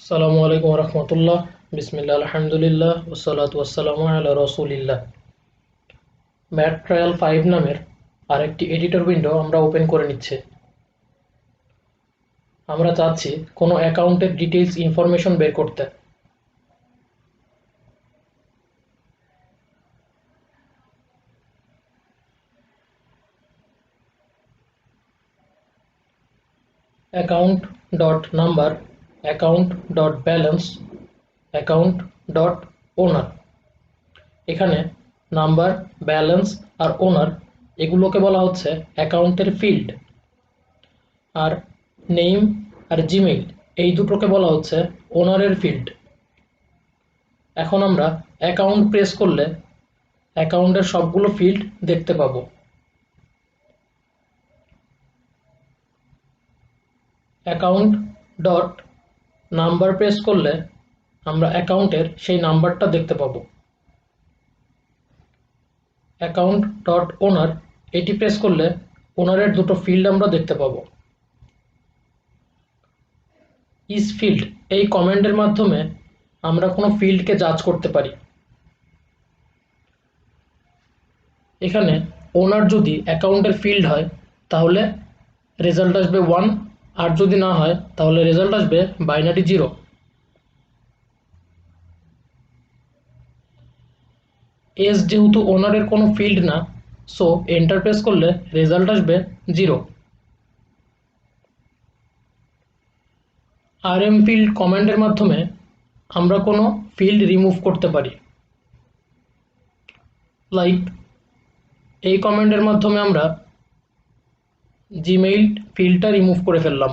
আসসালামু আলাইকুম রহমতুল্লাহ। বিসমিল্লাহ, আলহামদুলিল্লাহ, ওয়াসসালাতু ওয়াসসালামু আলা রাসূলিল্লাহ। ম্যাট ট্রায়াল 5 নামের আরেকটি এডিটর উইন্ডো আমরা ওপেন করে নিচ্ছি। আমরা চাচ্ছি কোনো অ্যাকাউন্টের ডিটেইলস ইনফরমেশন বের করতে। Account dot number, account dot balance, account dot owner. এখানে নাম্বার, ব্যালেন্স আর ওনার এগুলোকে বলা হচ্ছে অ্যাকাউন্টের ফিল্ড, আর নেম আর জিমেইল এই দুটোকে বলা হচ্ছে ওনারের ফিল্ড। এখন আমরা অ্যাকাউন্ট প্রেস করলে অ্যাকাউন্টের সবগুলো ফিল্ড দেখতে পাবো। অ্যাকাউন্ট ডট নাম্বার প্রেস করলে আমরা অ্যাকাউন্টের সেই নাম্বারটা দেখতে পাবো। অ্যাকাউন্ট ডট ওনার এটি প্রেস করলে ওনারের দুটো ফিল্ড আমরা দেখতে পাবো। ইজ ফিল্ড এই কমান্ডের মাধ্যমে আমরা কোনো ফিল্ডকে জাজ করতে পারি। এখানে ওনার যদি অ্যাকাউন্টের ফিল্ড হয় তাহলে রেজাল্ট আসবে 1, আর যদি না হয় তাহলে রেজাল্ট আসবে বাইনারি 0। এস যেহেতু ওনারের কোনো ফিল্ড না, সো এন্টার প্রেস করলে রেজাল্ট আসবে 0। আরএম ফিল্ড কমান্ডের মাধ্যমে আমরা কোনো ফিল্ড রিমুভ করতে পারি। লাইক এই কমান্ডের মাধ্যমে আমরা জিমেইল ফিল্ডটা রিমুভ করে ফেললাম।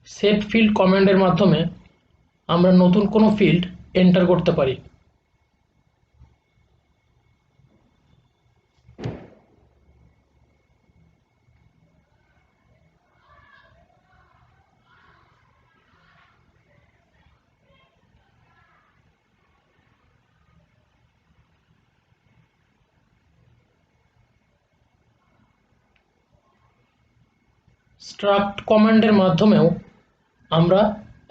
সেট ফিল্ড কমান্ডের মাধ্যমে আমরা নতুন কোনো ফিল্ড এন্টার করতে পারি। স্ট্রাক্ট কমান্ডের মাধ্যমেও আমরা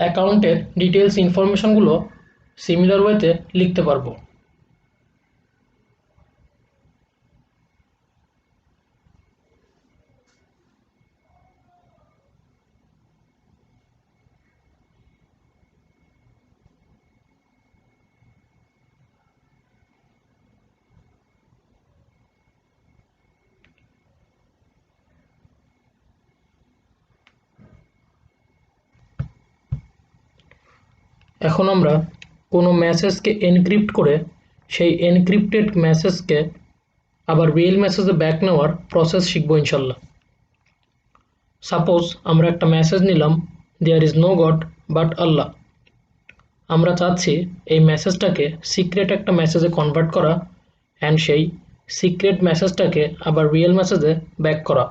অ্যাকাউন্টের ডিটেলস ইনফরমেশনগুলো সিমিলার ওয়েতে লিখতে পারবো। এখন আমরা কোনো মেসেজকে এনক্রিপ্ট করে সেই এনক্রিপ্টেড মেসেজকে আবার রিয়েল মেসেজে ব্যাক নেওয়ার প্রসেস শিখবো ইনশাল্লাহ। সাপোজ আমরা একটা মেসেজ নিলাম, there is no god but Allah. আমরা চাচ্ছি এই মেসেজটাকে সিক্রেট একটা মেসেজে কনভার্ট করা অ্যান্ড সেই সিক্রেট মেসেজটাকে আবার রিয়েল মেসেজে ব্যাক করা।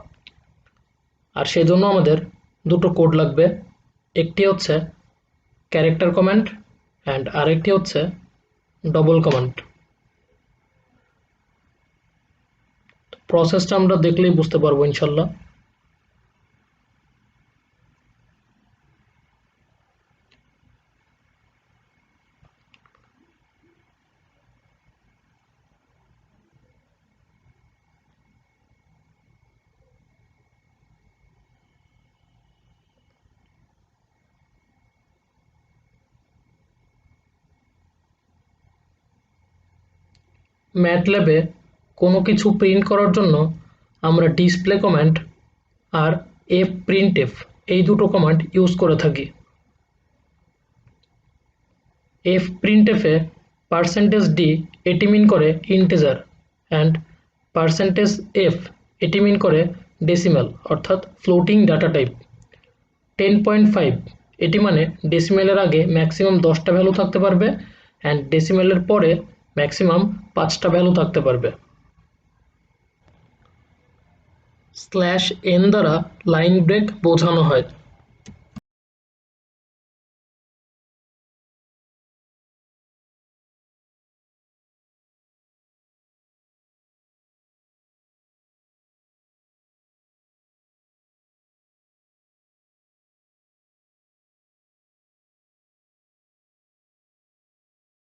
আর সেই জন্য আমাদের দুটো কোড লাগবে, একটি হচ্ছে ক্যারেক্টার কমান্ড অ্যান্ড আরেকটি হচ্ছে ডবল কমান্ড। প্রসেসটা আমরা দেখলেই বুঝতে পারবো ইনশাল্লাহ। ম্যাটল্যাবে কোনো কিছু প্রিন্ট করার জন্য আমরা ডিসপ্লে কমান্ড আর fprintf এই দুটো কমান্ড ইউজ করে থাকি। fprintf এ %d এটি মিন করে ইন্টিজার অ্যান্ড %f এটি মিন করে ডেসিমাল অর্থাৎ ফ্লোটিং ডাটা টাইপ। 10.5 এটি মানে ডেসিমেলের আগে ম্যাক্সিমাম 10টা ভ্যালু থাকতে পারবে অ্যান্ড ডেসিমেলের পরে ম্যাক্সিমাম 5টা ভ্যালু থাকতে পারবে। /n দ্বারা লাইন ব্রেক বোঝানো হয়।